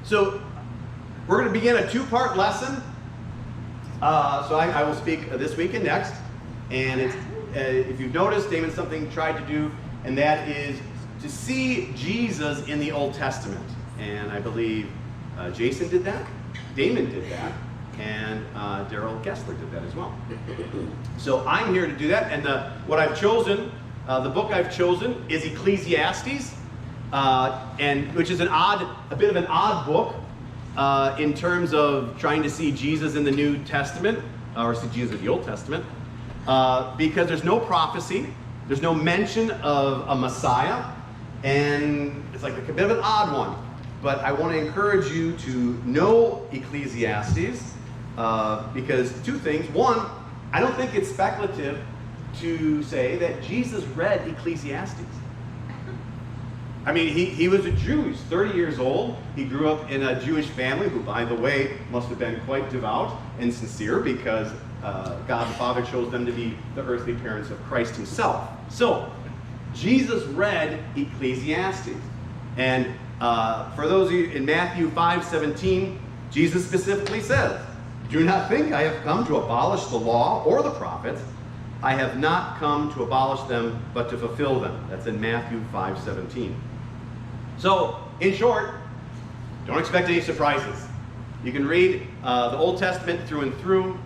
So we're going to begin a two-part lesson. So I will speak this week and next. And it's, if you've noticed, Damon's something tried to do, and that is to see Jesus in the Old Testament. And I believe Jason did that, Damon did that, and Daryl Gessler did that as well. So I'm here to do that, and what I've chosen, the book I've chosen is Ecclesiastes, and which is a bit of an odd book in terms of trying to see Jesus in the New Testament, or see Jesus in the Old Testament, because there's no prophecy, there's no mention of a Messiah, and it's like a bit of an odd one. But I want to encourage you to know Ecclesiastes because two things. One, I don't think it's speculative to say that Jesus read Ecclesiastes. I mean, he was a Jew. He's 30 years old. He grew up in a Jewish family who, by the way, must have been quite devout and sincere because God the Father chose them to be the earthly parents of Christ himself. So, Jesus read Ecclesiastes. And for those of you in Matthew 5:17, Jesus specifically says, "Do not think I have come to abolish the law or the prophets. I have not come to abolish them, but to fulfill them." That's in Matthew 5:17. So, in short, don't expect any surprises. You can read the Old Testament through and through.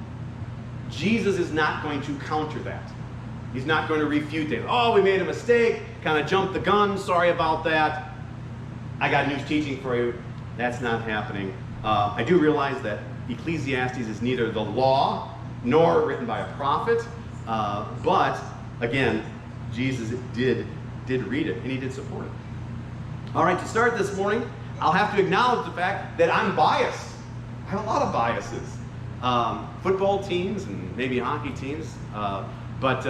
Jesus is not going to counter that. He's not going to refute it. "Oh, we made a mistake, kind of jumped the gun, sorry about that. I got news teaching for you." That's not happening. I do realize that Ecclesiastes is neither the law nor written by a prophet, but again, Jesus did read it and he did support it. All right, to start this morning, I'll have to acknowledge the fact that I'm biased. I have a lot of biases. Football teams and maybe hockey teams, but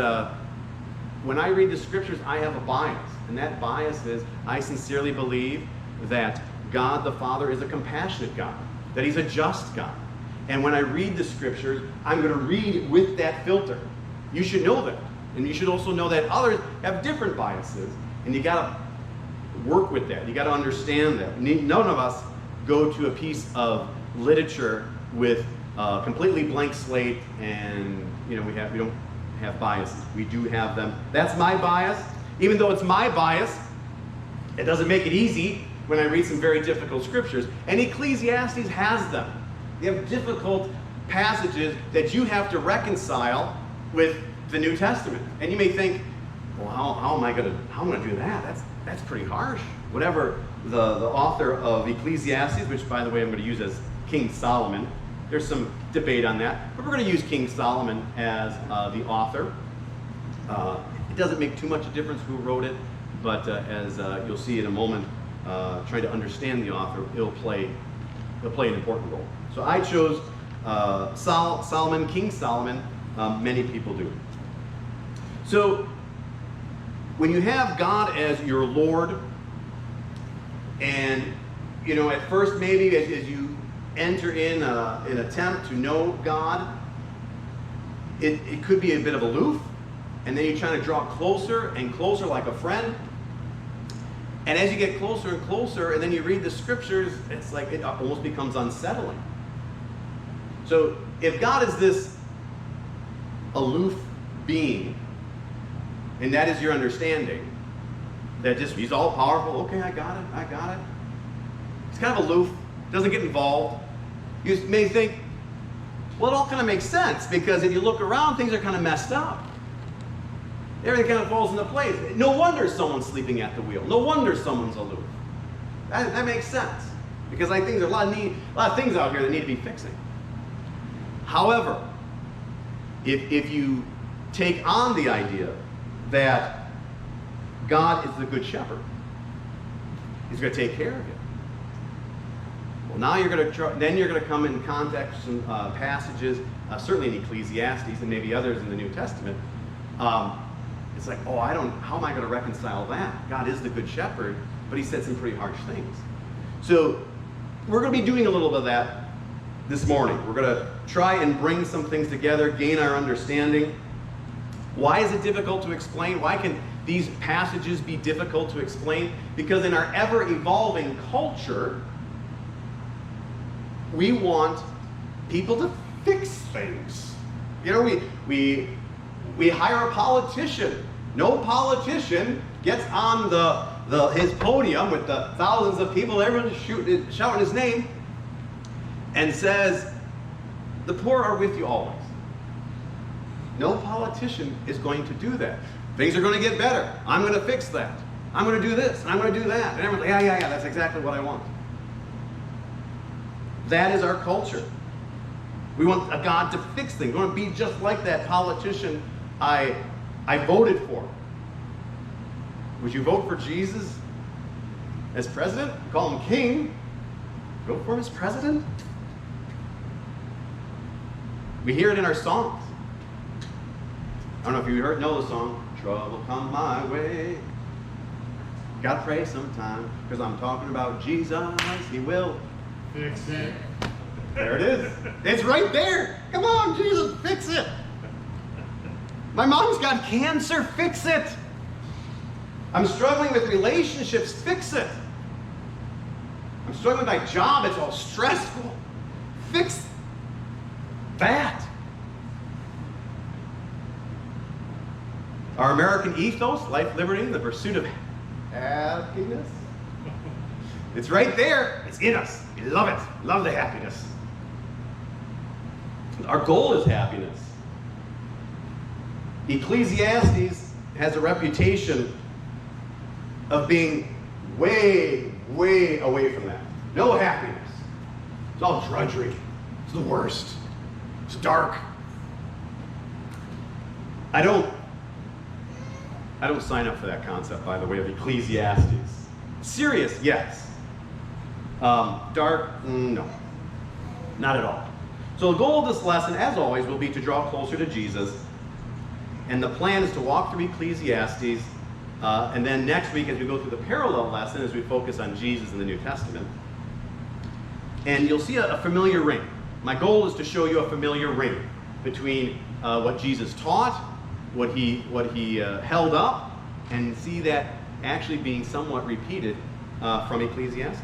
when I read the scriptures, I have a bias, and that bias is I sincerely believe that God the Father is a compassionate God, that he's a just God. And when I read the scriptures, I'm going to read with that filter. You should know that. And you should also know that others have different biases, and you got to work with that. You got to understand that. None of us go to a piece of literature with a completely blank slate, and we don't have biases. We do have them. That's my bias. Even though it's my bias, it doesn't make it easy when I read some very difficult scriptures. And Ecclesiastes has them. You have difficult passages that you have to reconcile with the New Testament. And you may think, well, how am I going to do that? That's pretty harsh. Whatever the author of Ecclesiastes, which by the way I'm going to use as King Solomon. There's some debate on that, but we're going to use King Solomon as the author. It doesn't make too much a difference who wrote it, but as you'll see in a moment, trying to understand the author, he'll play an important role. So I chose Solomon, King Solomon. Many people do. So when you have God as your Lord, and at first maybe as you enter in an attempt to know God, it could be a bit of aloof, and then you're trying to draw closer and closer like a friend. And as you get closer and closer, and then you read the scriptures, it's like it almost becomes unsettling. So if God is this aloof being, and that is your understanding, that just he's all powerful, okay, I got it. It's kind of aloof, doesn't get involved. You may think, well, it all kind of makes sense, because if you look around, things are kind of messed up. Everything kind of falls into place. No wonder someone's sleeping at the wheel. No wonder someone's aloof. That makes sense, because I think there's a lot of things out here that need to be fixing. However, if you take on the idea that God is the good shepherd, he's going to take care of you. Well, now you're going to come in contact with some passages, certainly in Ecclesiastes and maybe others in the New Testament. It's like, how am I going to reconcile that? God is the good shepherd, but he said some pretty harsh things. So we're going to be doing a little bit of that this morning. We're going to try and bring some things together, gain our understanding. Why is it difficult to explain? Why can these passages be difficult to explain? Because in our ever-evolving culture, we want people to fix things. You know, we hire a politician. No politician gets on his podium with the thousands of people, everyone shouting his name, and says, "The poor are with you always." No politician is going to do that. Things are going to get better. I'm going to fix that. I'm going to do this, and I'm going to do that. And everyone's like, yeah, that's exactly what I want. That is our culture. We want a God to fix things. We want to be just like that politician I voted for. Would you vote for Jesus as president? Call him king. Vote for him as president? We hear it in our songs. I don't know if you know the song, "Trouble Come My Way." Gotta pray sometime, because I'm talking about Jesus. He will fix it. There it is. It's right there. Come on, Jesus, fix it. My mom's got cancer, fix it. I'm struggling with relationships, fix it. I'm struggling with my job, it's all stressful. Fix that. Our American ethos, life, liberty, the pursuit of happiness. It's right there. It's in us. We love it. Love the happiness. Our goal is happiness. Ecclesiastes has a reputation of being way, way away from that. No happiness. It's all drudgery. It's the worst. It's dark. I don't sign up for that concept, by the way, of Ecclesiastes. Serious, yes. Dark, no. Not at all. So the goal of this lesson, as always, will be to draw closer to Jesus. And the plan is to walk through Ecclesiastes, and then next week as we go through the parallel lesson, as we focus on Jesus in the New Testament. And you'll see a familiar ring. My goal is to show you a familiar ring between what Jesus taught, what he held up, and see that actually being somewhat repeated from Ecclesiastes.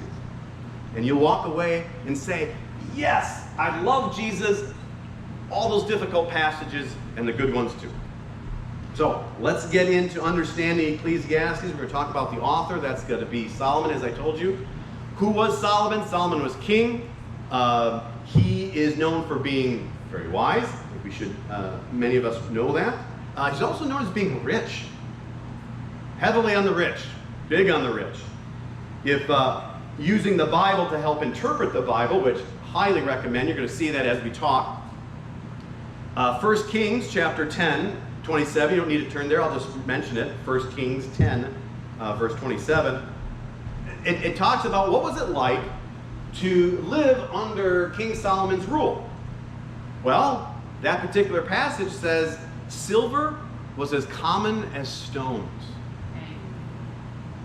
And you'll walk away and say, yes, I love Jesus, all those difficult passages, and the good ones too. So let's get into understanding Ecclesiastes. We're going to talk about the author. That's going to be Solomon, as I told you. Who was Solomon? Solomon was king. He is known for being very wise. I think we should, many of us know that. He's also known as being rich. Heavily on the rich. Big on the rich. If using the Bible to help interpret the Bible, which I highly recommend, you're going to see that as we talk. 1 Kings chapter 10, 27. You don't need to turn there. I'll just mention it. 1 Kings 10, verse 27. It talks about what was it like to live under King Solomon's rule. Well, that particular passage says silver was as common as stones.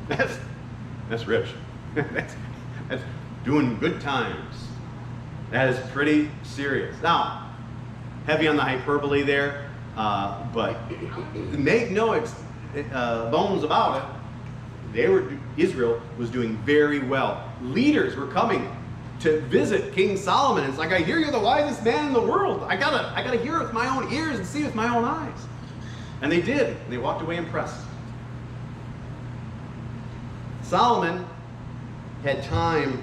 That's rich. that's doing good times. That is pretty serious. Now, heavy on the hyperbole there, but make no bones about it. Israel was doing very well. Leaders were coming to visit King Solomon. It's like, I hear you're the wisest man in the world. I gotta hear it with my own ears and see it with my own eyes. And they did. And they walked away impressed. Solomon had time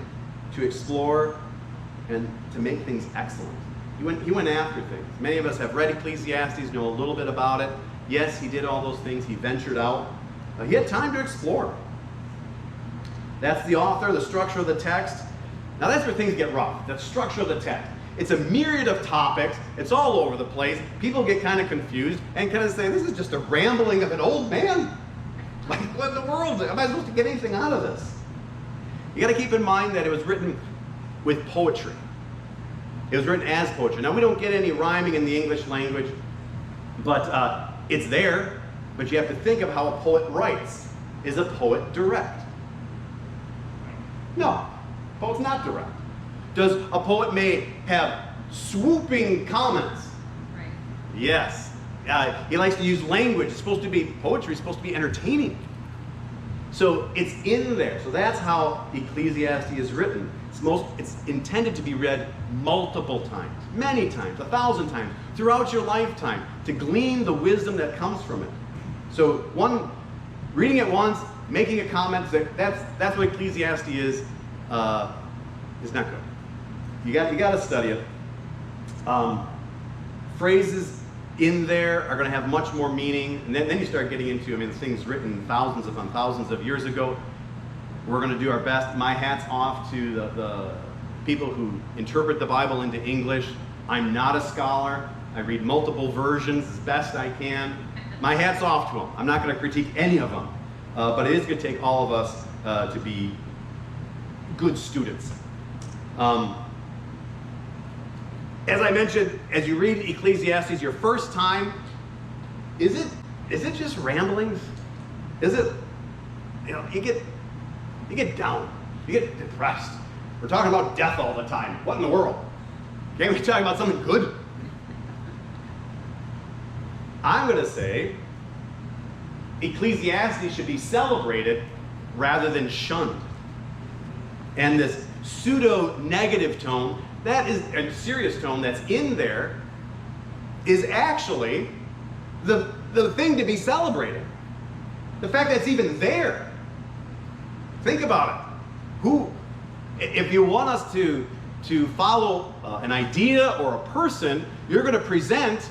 to explore and to make things excellent. He went after things. Many of us have read Ecclesiastes, know a little bit about it. Yes, he did all those things. He ventured out. He had time to explore. That's the author, the structure of the text. Now that's where things get rough, the structure of the text. It's a myriad of topics. It's all over the place. People get kind of confused and kind of say, this is just a rambling of an old man. Like, what in the world? Am I supposed to get anything out of this? You got to keep in mind that it was written with poetry. It was written as poetry. Now, we don't get any rhyming in the English language, but it's there. But you have to think of how a poet writes. Is a poet direct? No, a poet's not direct. Does a poet may have swooping comments? Right. Yes. He likes to use language. It's supposed to be, poetry is supposed to be entertaining. So it's in there. So that's how Ecclesiastes is written. It's intended to be read multiple times, many times, 1,000 times, throughout your lifetime, to glean the wisdom that comes from it. So reading it once, making a comment, that's what Ecclesiastes is not good. You got to study it. Phrases in there are going to have much more meaning, and then you start getting into, things written thousands upon thousands of years ago. We're going to do our best. My hat's off to the people who interpret the Bible into English. I'm not a scholar. I read multiple versions as best I can. My hat's off to them. I'm not going to critique any of them. But it is going to take all of us to be good students. As I mentioned, as you read Ecclesiastes your first time, is it just ramblings? Is it, you get down, you get depressed. We're talking about death all the time. What in the world? Can't we talk about something good? I'm going to say Ecclesiastes should be celebrated rather than shunned. And this pseudo-negative tone, that is a serious tone that's in there, is actually the thing to be celebrated. The fact that it's even there. Think about it. If you want us to follow an idea or a person, you're going to present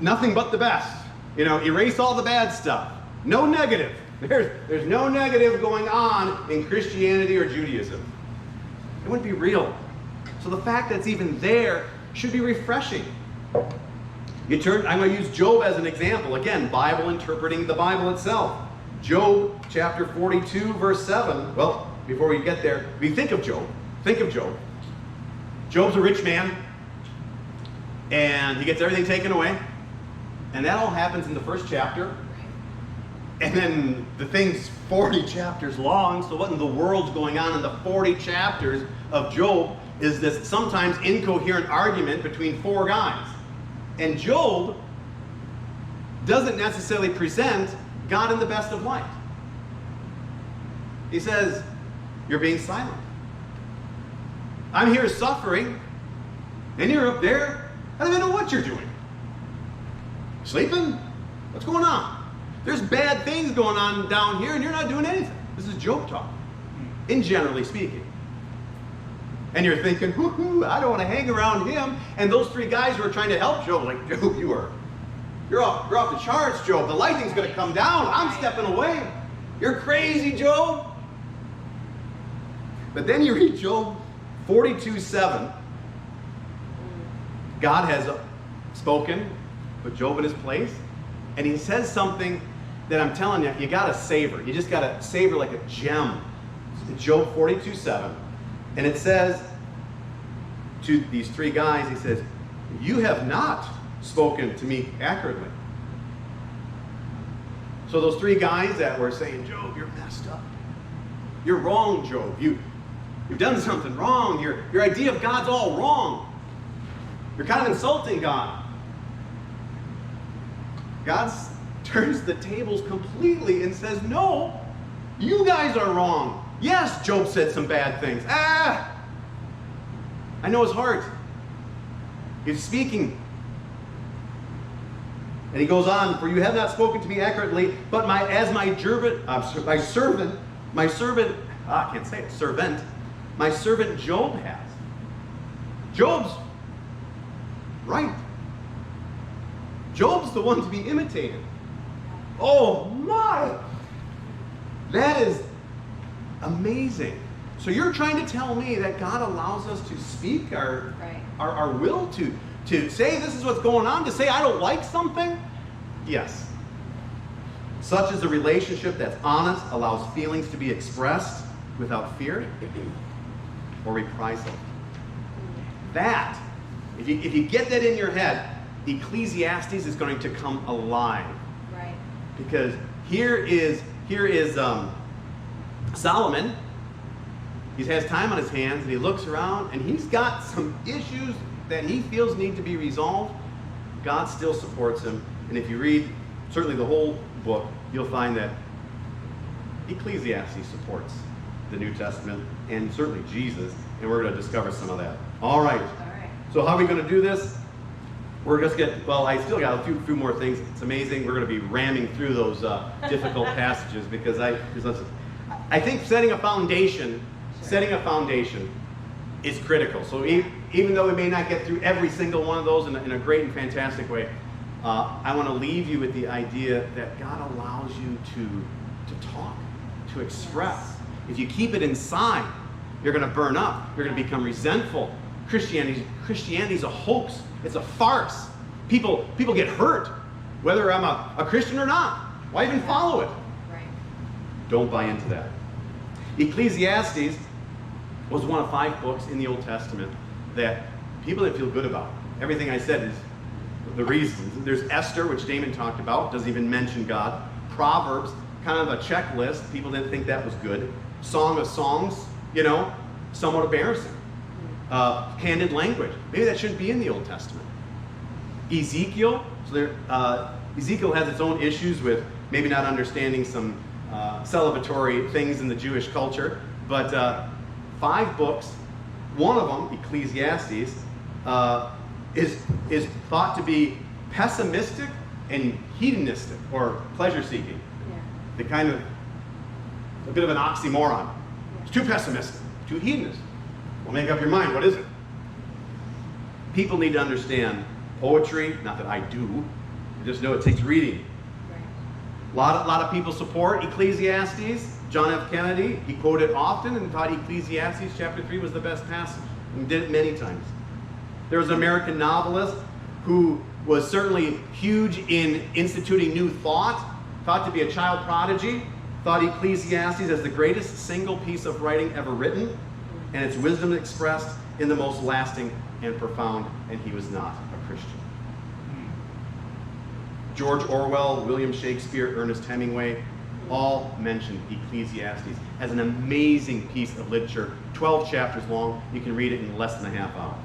nothing but the best. Erase all the bad stuff. No negative. There's no negative going on in Christianity or Judaism. It wouldn't be real. So the fact that it's even there should be refreshing. I'm going to use Job as an example. Again, Bible interpreting the Bible itself. Job chapter 42, verse 7. Well, before we get there, think of Job. Job's a rich man, and he gets everything taken away. And that all happens in the first chapter. And then the thing's 40 chapters long, so what in the world's going on in the 40 chapters of Job is this sometimes incoherent argument between four guys. And Job doesn't necessarily present God in the best of light. He says, you're being silent. I'm here suffering, and you're up there. I don't even know what you're doing. Sleeping? What's going on? There's bad things going on down here, and you're not doing anything. This is Job talk, in generally speaking. And you're thinking, whoo-hoo, I don't want to hang around him. And those three guys who are trying to help Job, like, Job, you're off the charts, Job. The lightning's going to come down. I'm stepping away. You're crazy, Job. But then you read Job 42:7. God has spoken, put Job in his place, and he says something that I'm telling you, you got to savor. You just got to savor like a gem. It's Job 42:7. And it says to these three guys, he says, you have not spoken to me accurately. So those three guys that were saying, Job, you're messed up. You're wrong, Job. You've done something wrong. Your idea of God's all wrong. You're kind of insulting God. God turns the tables completely and says, no, you guys are wrong. Yes, Job said some bad things. I know his heart. He's speaking. And he goes on, for you have not spoken to me accurately, but my servant Job has. Job's right. Job's the one to be imitated. Oh my! That is amazing. So you're trying to tell me that God allows us to speak our will, to say this is what's going on, to say I don't like something? Yes. Such is a relationship that's honest, allows feelings to be expressed without fear or reprisal. That, if you get that in your head, Ecclesiastes is going to come alive. Right. Because here is Solomon. He has time on his hands, and he looks around, and he's got some issues that he feels need to be resolved. God still supports him. And if you read certainly the whole book, you'll find that Ecclesiastes supports the New Testament, and certainly Jesus and we're going to discover some of that. All right. So how are we going to do this? We're just I still got a few more things. It's amazing. We're going to be ramming through those difficult passages because I think setting a foundation is critical. So even though we may not get through every single one of those in a great and fantastic way, I want to leave you with the idea that God allows you to talk, to express. If you keep it inside, you're going to burn up. You're going to become resentful. Christianity's a hoax. It's a farce. People get hurt, whether I'm a Christian or not. Why even follow it? Right. Don't buy into that. Ecclesiastes was one of 5 books in the Old Testament that people didn't feel good about. Everything I said is the reasons. There's Esther, which Damon talked about, doesn't even mention God. Proverbs, kind of a checklist. People didn't think that was good. Song of Songs, somewhat embarrassing. Candid language. Maybe that shouldn't be in the Old Testament. Ezekiel. Ezekiel has its own issues with maybe not understanding some celebratory things in the Jewish culture. But 5 books, one of them, Ecclesiastes, is thought to be pessimistic and hedonistic, or pleasure-seeking. Yeah. A bit of an oxymoron. It's too pessimistic, too hedonistic. Well, make up your mind. What is it? People need to understand poetry. Not that I do. I just know it takes reading. Right. A lot of people support Ecclesiastes. John F. Kennedy, he quoted often and thought Ecclesiastes chapter 3 was the best passage. And did it many times. There was an American novelist who was certainly huge in instituting new thought to be a child prodigy, thought Ecclesiastes as the greatest single piece of writing ever written, and its wisdom expressed in the most lasting and profound, and he was not a Christian. George Orwell, William Shakespeare, Ernest Hemingway, all mentioned Ecclesiastes as an amazing piece of literature, 12 chapters long. You can read it in less than a half hour.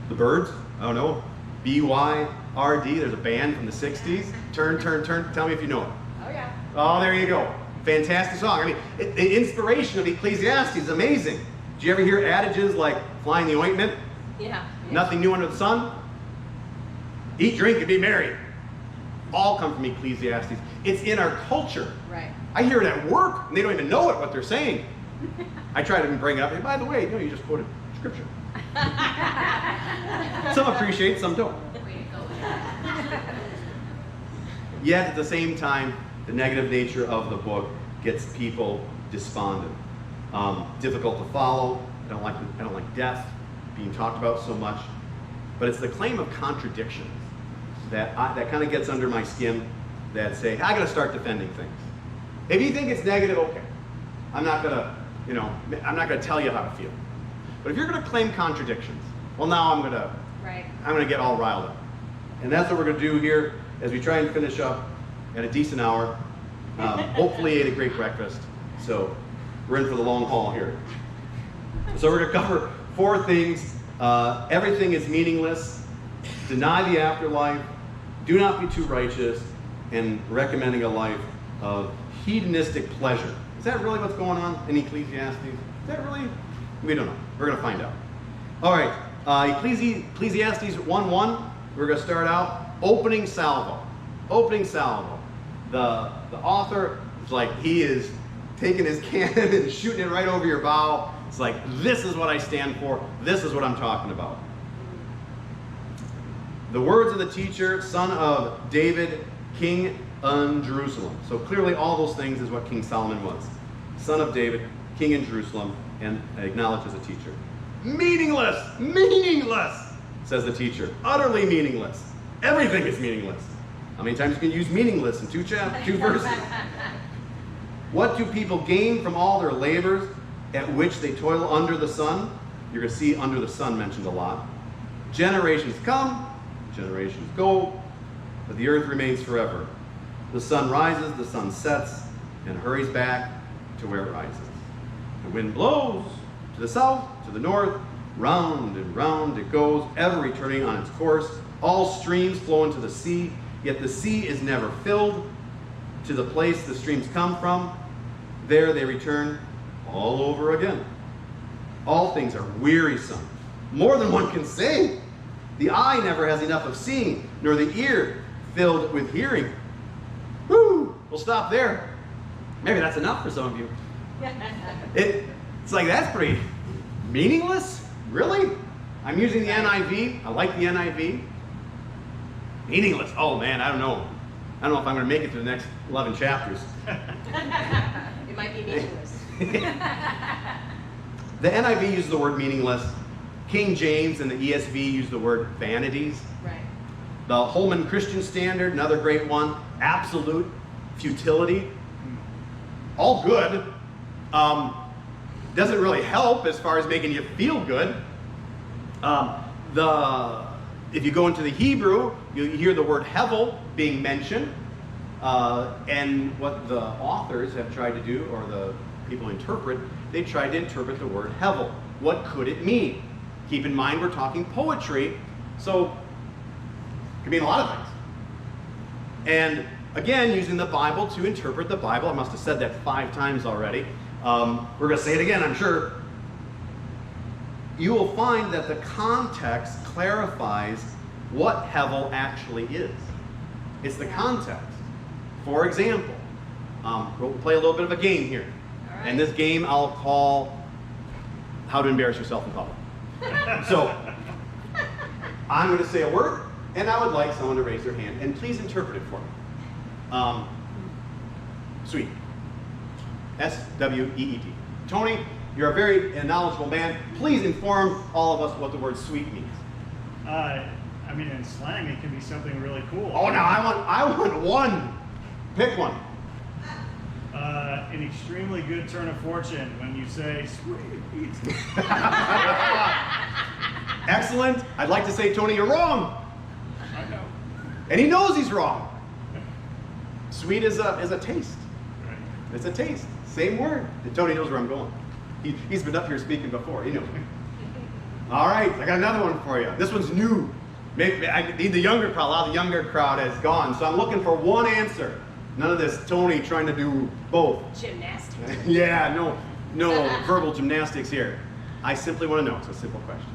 The Byrds, I don't know, B-Y-R-D, there's a band from the 60s. Turn, turn, turn, tell me if you know it. Oh yeah. Oh, there you go. Fantastic song. I mean, the inspiration of Ecclesiastes is amazing. Did you ever hear adages like flying the ointment? Yeah. Nothing new under the sun? Eat, drink, and be merry. All come from Ecclesiastes. It's in our culture. Right. I hear it at work, and they don't even know what they're saying. I try to bring it up. Hey, by the way, you just quoted scripture. Some appreciate, some don't. Yet at the same time, the negative nature of the book gets people despondent. Difficult to follow. I don't like death being talked about so much. But it's the claim of contradictions that kind of gets under my skin, that say, I got to start defending things. If you think it's negative, okay. I'm not gonna tell you how to feel. But if you're gonna claim contradictions, well, now I'm gonna get all riled up. And that's what we're gonna do here as we try and finish up at a decent hour. Hopefully ate a great breakfast. So we're in for the long haul here. So we're gonna cover 4 things. Everything is meaningless. Deny the afterlife. Do not be too righteous. And recommending a life of hedonistic pleasure. Is that really what's going on in Ecclesiastes? Is that really? We don't know. We're going to find out. All right. Ecclesiastes 1:1. We're going to start out opening salvo. Opening salvo. The author is like, he is taking his cannon and shooting it right over your bow. It's like, this is what I stand for. This is what I'm talking about. The words of the teacher, son of David, king in Jerusalem. So clearly all those things is what King Solomon was. Son of David, king in Jerusalem, and acknowledged as a teacher. Meaningless! Meaningless! Says the teacher. Utterly meaningless. Everything is meaningless. How many times you can use meaningless in 2 verses? What do people gain from all their labors at which they toil under the sun? You're going to see under the sun mentioned a lot. Generations come, generations go, but the earth remains forever. The sun rises, the sun sets, and hurries back to where it rises. The wind blows to the south, to the north, round and round it goes, ever returning on its course. All streams flow into the sea, yet the sea is never filled. To the place the streams come from, there they return all over again. All things are wearisome, more than one can say. The eye never has enough of seeing, nor the ear filled with hearing. Woo! We'll stop there. Maybe that's enough for some of you. It's like, that's pretty meaningless? Really? I'm using the NIV. I like the NIV. Meaningless. Oh man, I don't know. I don't know if I'm going to make it to the next 11 chapters. It might be meaningless. The NIV uses the word meaningless. King James and the ESV use the word vanities. Right. The Holman Christian Standard, another great one. Absolute futility. All good. Doesn't really help as far as making you feel good. If you go into the Hebrew, you hear the word hevel being mentioned. And what the authors have tried to do, or the people interpret, they tried to interpret the word hevel. What could it mean? Keep in mind we're talking poetry, so it could mean a lot of things. And again, using the Bible to interpret the Bible. I must have said that 5 times already. We're going to say it again, I'm sure. You will find that the context clarifies what hevel actually is. It's the context. For example, we'll play a little bit of a game here. All right. And this game I'll call How to Embarrass Yourself in Public. So, I'm going to say a word, and I would like someone to raise their hand, and please interpret it for me. Sweet. S-W-E-E-T. Tony, you're a very knowledgeable man. Please inform all of us what the word sweet means. I mean, in slang, it can be something really cool. Oh, now I want one. Pick one. An extremely good turn of fortune when you say sweet. Excellent. I'd like to say, Tony, you're wrong. I know. And he knows he's wrong. Sweet is a taste. Right. It's a taste. Same word. And Tony knows where I'm going. He's been up here speaking before. He knows me. All right, I got another one for you. This one's new. Maybe I need the younger crowd. A lot of the younger crowd has gone. So I'm looking for one answer. None of this Tony trying to do both. Gymnastics. Yeah, no verbal gymnastics here. I simply want to know. It's a simple question.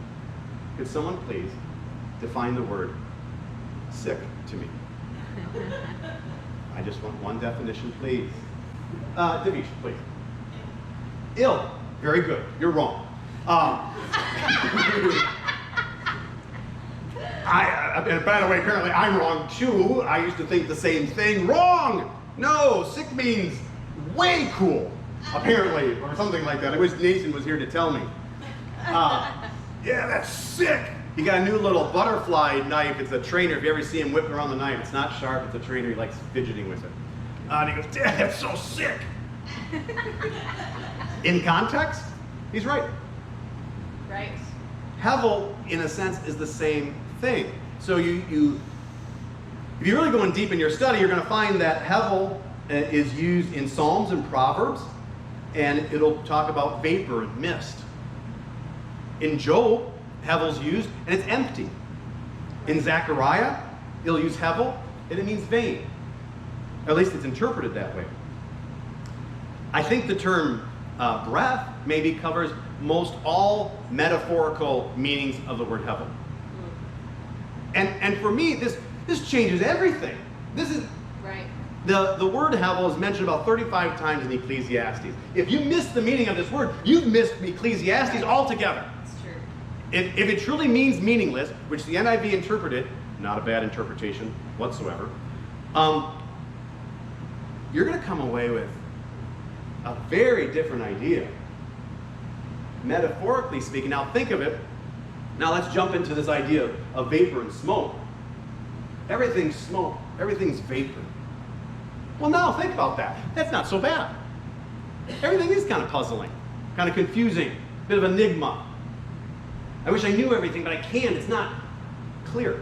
Could someone please define the word sick to me? I just want one definition, please. Devish, please. Ill. Very good. You're wrong. And by the way, apparently I'm wrong too. I used to think the same thing. Wrong! No, sick means way cool, apparently, or something like that. I wish Nathan was here to tell me. Yeah, that's sick. He got a new little butterfly knife. It's a trainer. If you ever see him whipping around the knife, it's not sharp. It's a trainer. He likes fidgeting with it. And he goes, Dad, that's so sick. In context, he's right. Right. Hevel, in a sense, is the same thing. So if you're really going deep in your study, you're going to find that hevel is used in Psalms and Proverbs, and it'll talk about vapor and mist. In Job, hevel's used, and it's empty. In Zechariah, it'll use hevel, and it means vain. At least it's interpreted that way. I think the term breath maybe covers most all metaphorical meanings of the word hevel. And for me, this changes everything. This is Right. the word hevel is mentioned about 35 times in Ecclesiastes. If you miss the meaning of this word, you've missed Ecclesiastes altogether. It's true. If it truly means meaningless, which the NIV interpreted, not a bad interpretation whatsoever, you're going to come away with a very different idea. Metaphorically speaking, now think of it. Now let's jump into this idea of vapor and smoke. Everything's smoke. Everything's vapor. Well, now think about that. That's not so bad. Everything is kind of puzzling, kind of confusing, bit of enigma. I wish I knew everything, but I can't. It's not clear.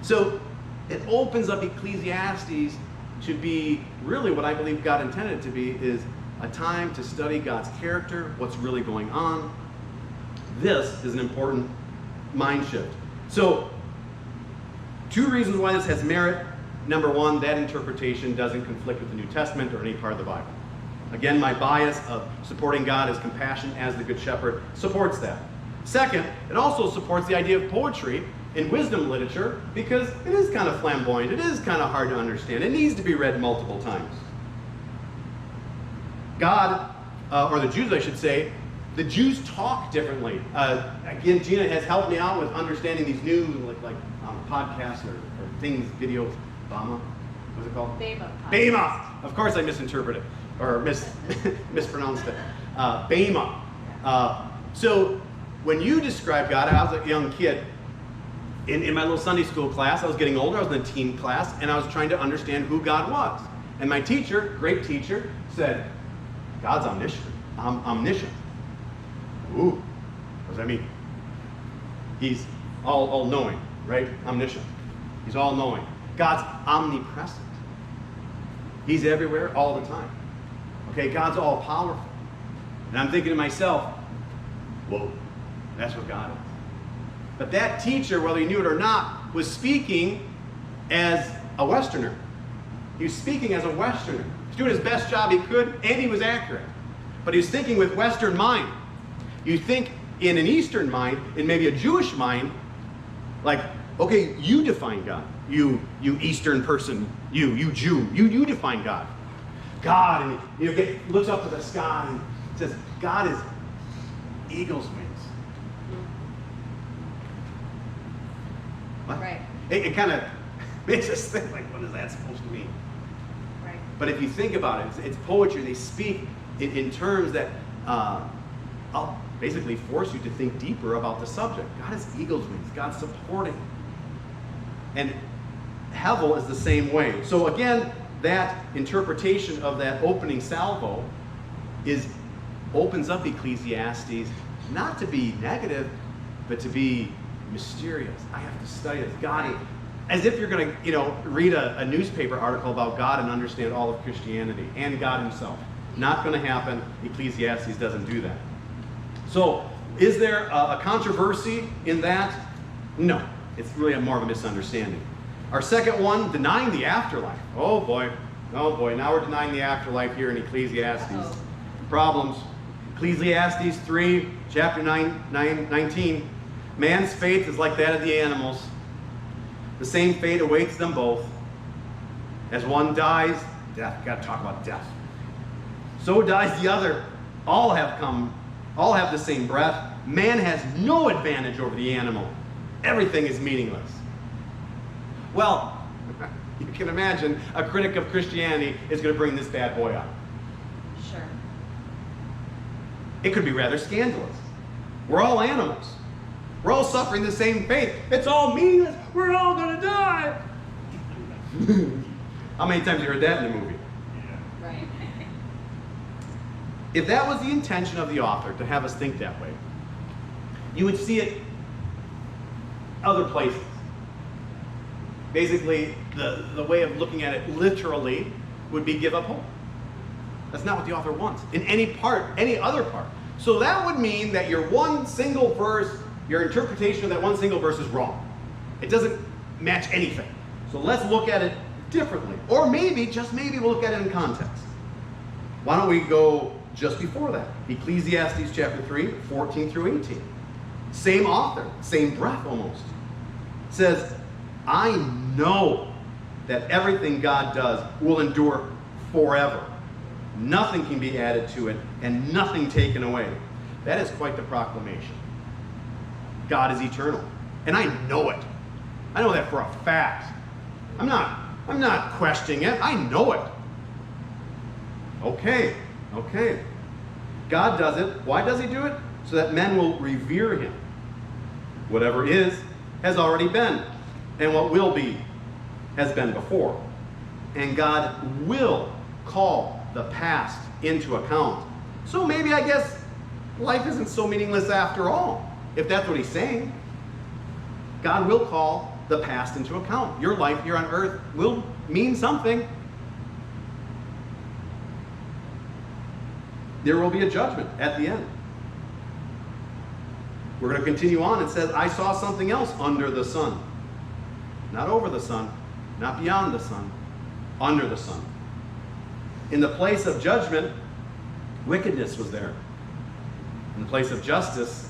So it opens up Ecclesiastes to be really what I believe God intended it to be, is a time to study God's character, what's really going on. This is an important mind shift. So, 2 reasons why this has merit. Number 1, that interpretation doesn't conflict with the New Testament or any part of the Bible. Again, my bias of supporting God as compassion as the Good Shepherd supports that. Second, it also supports the idea of poetry in wisdom literature because it is kind of flamboyant. It is kind of hard to understand. It needs to be read multiple times. God, or the Jews I should say, the Jews talk differently. Again, Gina has helped me out with understanding these new like podcasts or things, videos. Bama? What's it called? Bema. Bema! Of course I misinterpreted or mispronounced it. Bema. So when you describe God, I was a young kid, in my little Sunday school class, I was getting older, I was in a teen class, and I was trying to understand who God was. And my teacher, great teacher, said, God's omniscient. Omniscient. Ooh, what does that mean? He's all-knowing, right? Omniscient. He's all-knowing. God's omnipresent. He's everywhere all the time. Okay, God's all-powerful. And I'm thinking to myself, whoa, that's what God is. But that teacher, whether he knew it or not, was speaking as a Westerner. He was speaking as a Westerner. He was doing his best job he could, and he was accurate. But he was thinking with Western mind. You think in an Eastern mind, in maybe a Jewish mind, like, okay, you define God. You Eastern person, you Jew, you define God. God, and he looks up to the sky and says, God is eagle's wings. What? Right. It kind of makes us think, like, what is that supposed to mean? Right. But if you think about it, it's poetry. They speak in terms that I'll basically force you to think deeper about the subject. God is eagle's wings. God's supporting. And Hevel is the same way. So again, that interpretation of that opening salvo opens up Ecclesiastes not to be negative, but to be mysterious. I have to study this. God, as if you're going to, read a newspaper article about God and understand all of Christianity and God himself. Not going to happen. Ecclesiastes doesn't do that. So, is there a controversy in that? No. It's really more of a misunderstanding. Our second one, denying the afterlife. Oh boy. Now we're denying the afterlife here in Ecclesiastes. Uh-oh. Problems. Ecclesiastes 3, chapter 19. Man's fate is like that of the animals. The same fate awaits them both. As one dies, death. Got to talk about death. So dies the other. All have the same breath. Man has no advantage over the animal. Everything is meaningless. Well, you can imagine a critic of Christianity is going to bring this bad boy up. Sure. It could be rather scandalous. We're all animals. We're all suffering the same fate. It's all meaningless. We're all going to die. How many times have you heard that in the movie? Yeah. Right. If that was the intention of the author, to have us think that way, you would see it other places. Basically, the way of looking at it literally would be give up hope. That's not what the author wants in any other part. So that would mean that your one single verse, your interpretation of that one single verse is wrong. It doesn't match anything. So let's look at it differently. Or maybe, just maybe, we'll look at it in context. Why don't we go just before that? Ecclesiastes chapter 3, 14 through 18. Same author, same breath almost. It says, I know that everything God does will endure forever. Nothing can be added to it and nothing taken away. That is quite the proclamation. God is eternal. And I know it. I know that for a fact. I'm not questioning it. I know it. Okay. God does it. Why does he do it? So that men will revere him. Whatever is, has already been. And what will be, has been before. And God will call the past into account. So maybe, I guess, life isn't so meaningless after all, if that's what he's saying. God will call the past into account. Your life here on earth will mean something. There will be a judgment at the end. We're going to continue on. It says, I saw something else under the sun. Not over the sun, not beyond the sun, under the sun. In the place of judgment, Wickedness was there. In the place of justice,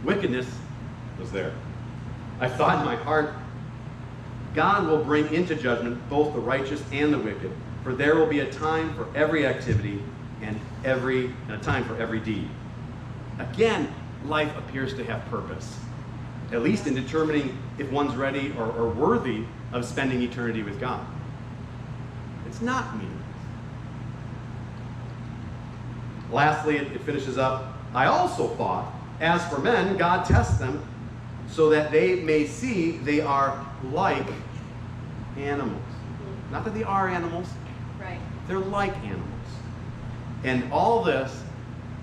wickedness was there. I thought in my heart, God will bring into judgment both the righteous and the wicked, for there will be a time for every activity and a time for every deed. Again, life appears to have purpose, at least in determining if one's ready or worthy of spending eternity with God. It's not meaningless. Lastly, it finishes up, I also thought, as for men, God tests them so that they may see they are like animals. Not that they are animals, Right. they're like animals. And all this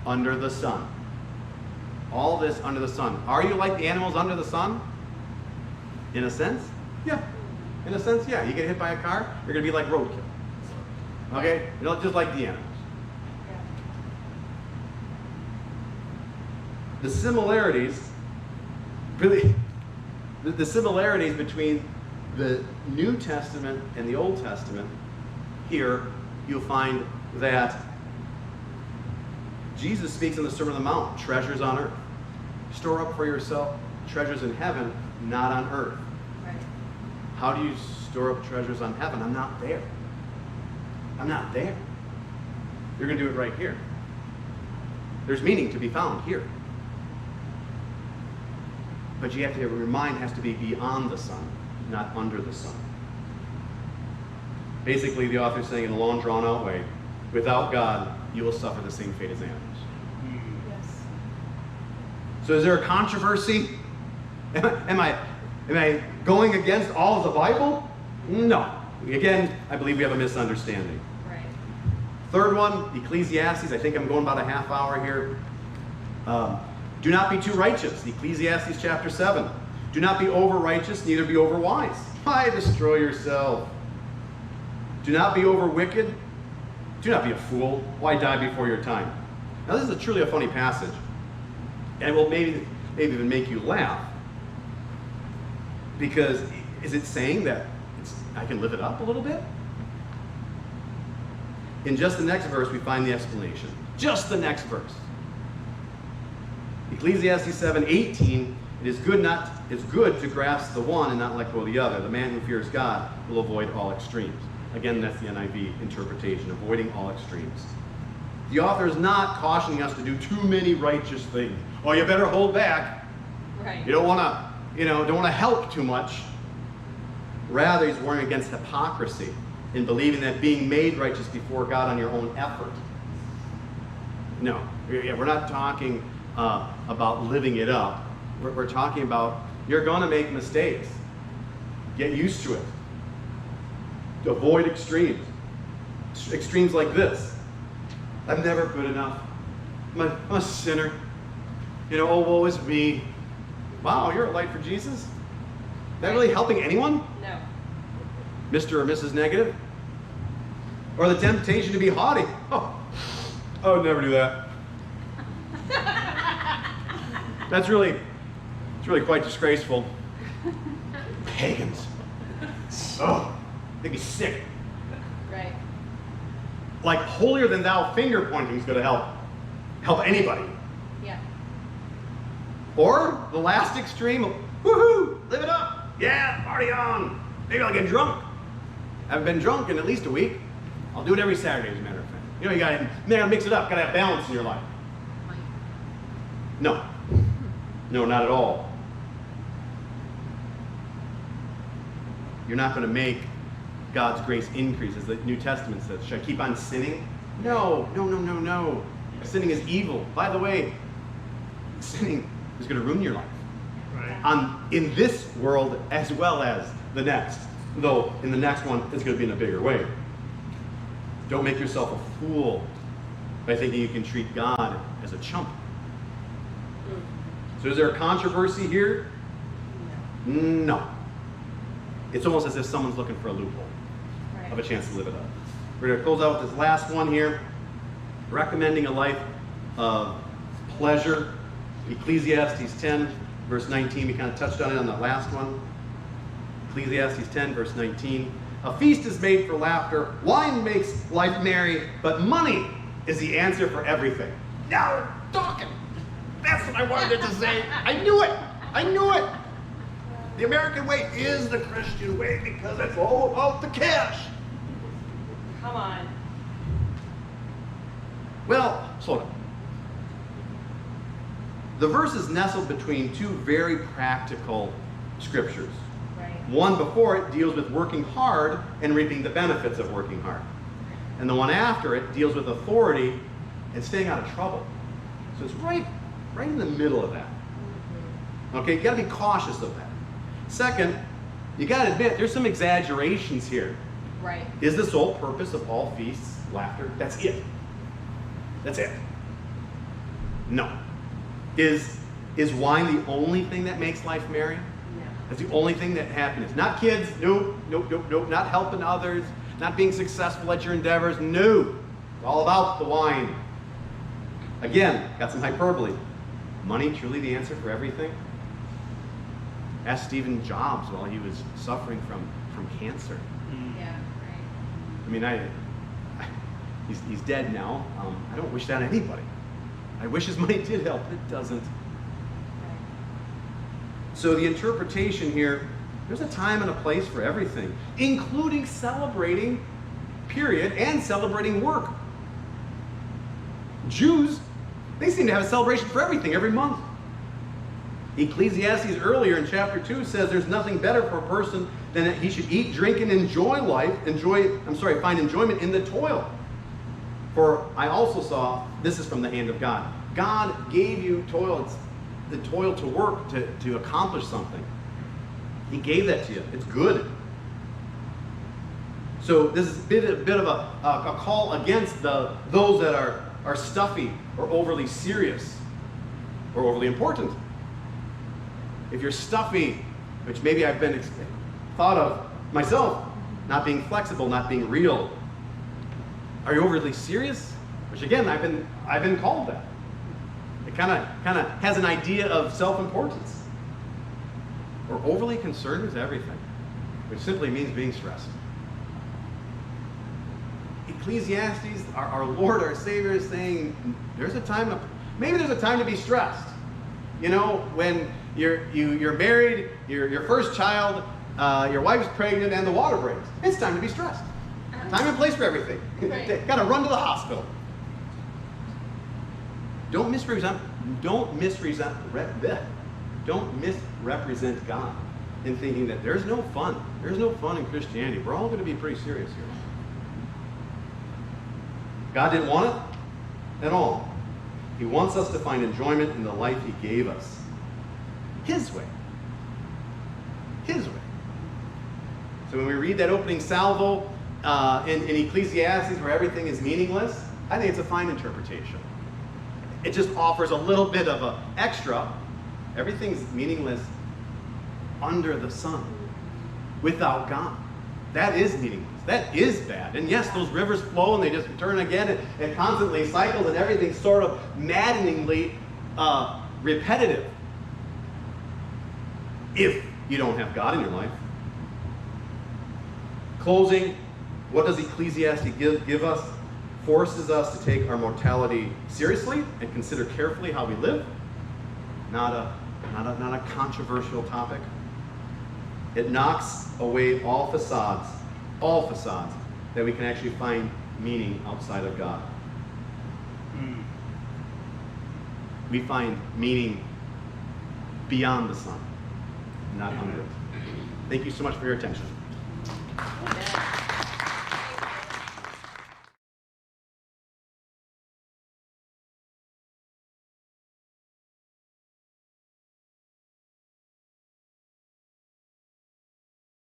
under the sun. All this under the sun. Are you like the animals under the sun? In a sense? Yeah. In a sense, yeah. You get hit by a car, you're going to be like roadkill. Okay? You know, just like the animals. Yeah. The similarities, really, the similarities between the New Testament and the Old Testament, here you'll find that Jesus speaks in the Sermon on the Mount, treasures on earth. Store up for yourself treasures in heaven, not on earth. Right. How do you store up treasures on heaven? I'm not there. I'm not there. You're going to do it right here. There's meaning to be found here. But you have to, your mind has to be beyond the sun, not under the sun. Basically, the author's saying in a long, drawn-out way, without God, you will suffer the same fate as animals. Yes. So is there a controversy? Am I going against all of the Bible? No. Again, I believe we have a misunderstanding. Right. Third one, Ecclesiastes. I think I'm going about a half hour here. Do not be too righteous. Ecclesiastes chapter 7. Do not be over righteous, neither be over wise. Why destroy yourself? Do not be over wicked. Do not be a fool. Why die before your time? Now this is truly a funny passage. And it will maybe even make you laugh. Because is it saying that I can live it up a little bit? In just the next verse, we find the explanation. Just the next verse. Ecclesiastes 7:18, it is good to grasp the one and not let go of the other. The man who fears God will avoid all extremes. Again, that's the NIV interpretation, avoiding all extremes. The author is not cautioning us to do too many righteous things. Oh, you better hold back. Right. You don't want to help too much. Rather, he's warning against hypocrisy in believing that being made righteous before God on your own effort. No, we're not talking about living it up. We're talking about you're going to make mistakes. Get used to it. Avoid extremes. Extremes like this. I'm never good enough. I'm a sinner. Oh, woe is me. Wow, you're a light for Jesus? Is that really helping anyone? No. Mr. or Mrs. Negative? Or the temptation to be haughty? Oh, I would never do that. It's really quite disgraceful. Pagans. Oh, they'd be sick. Right. Like holier than thou finger pointing is going to help anybody. Yeah. Or the last extreme, woohoo, live it up. Yeah, party on. Maybe I'll get drunk. I haven't been drunk in at least a week. I'll do it every Saturday, as a matter of fact. You gotta mix it up. Gotta have balance in your life. No, not at all. You're not going to make God's grace increase, as the New Testament says. Should I keep on sinning? No. Sinning is evil. By the way, sinning is going to ruin your life. Right. In this world as well as the next. Though in the next one, it's going to be in a bigger way. Don't make yourself a fool by thinking you can treat God as a chump. So is there a controversy here? No. It's almost as if someone's looking for a loophole of a chance to live it up. We're going to close out with this last one here. Recommending a life of pleasure. Ecclesiastes 10, verse 19. We kind of touched on it on the last one. Ecclesiastes 10, verse 19. A feast is made for laughter. Wine makes life merry, but money is the answer for everything. Now we're talking. That's what I wanted it to say. I knew it. I knew it. The American way is the Christian way because it's all about the cash. Come on. Well, slow down. The verse is nestled between two very practical scriptures. Right. One before it deals with working hard and reaping the benefits of working hard. And the one after it deals with authority and staying out of trouble. So it's right in the middle of that. Okay, you got to be cautious of that. Second, you got to admit there's some exaggerations here. Right. Is the sole purpose of all feasts laughter? That's it. That's it. No. Is wine the only thing that makes life merry? No. That's the only thing that happens. Not kids. Nope. Not helping others. Not being successful at your endeavors. No. It's all about the wine. Again, got some hyperbole. Money truly the answer for everything? Ask Stephen Jobs while he was suffering from cancer. Yeah, right. I mean, he's dead now. I don't wish that on anybody. I wish his money did help. It doesn't. Right. So the interpretation here, there's a time and a place for everything, including celebrating, period, and celebrating work. Jews, they seem to have a celebration for everything every month. Ecclesiastes earlier in chapter 2 says there's nothing better for a person than that he should eat, drink, and enjoy life, find enjoyment in the toil. For I also saw, this is from the hand of God. God gave you the toil to work, to accomplish something. He gave that to you. It's good. So this is a bit of a call against those that are stuffy or overly serious or overly important. If you're stuffy, which maybe I've been thought of myself, not being flexible, not being real. Are you overly serious? Which again, I've been called that. It kind of has an idea of self-importance. Or overly concerned with everything, which simply means being stressed. Ecclesiastes, our Lord, our Savior, is saying there's a time to be stressed. You know, when you're married, your first child, your wife's pregnant, and the water breaks. It's time to be stressed. Time and place for everything. Right. Got to run to the hospital. Don't misrepresent God in thinking that there's no fun. There's no fun in Christianity. We're all going to be pretty serious here. God didn't want it at all. He wants us to find enjoyment in the life He gave us. His way. His way. So when we read that opening salvo in Ecclesiastes where everything is meaningless, I think it's a fine interpretation. It just offers a little bit of an extra. Everything's meaningless under the sun, without God. That is meaningless. That is bad. And yes, those rivers flow and they just return again and constantly cycles and everything's sort of maddeningly repetitive. If you don't have God in your life. Closing, what does Ecclesiastes give us? Forces us to take our mortality seriously and consider carefully how we live. Not a controversial topic. It knocks away all facades that we can actually find meaning outside of God. We find meaning beyond the sun, not under it. Thank you so much for your attention. Amen.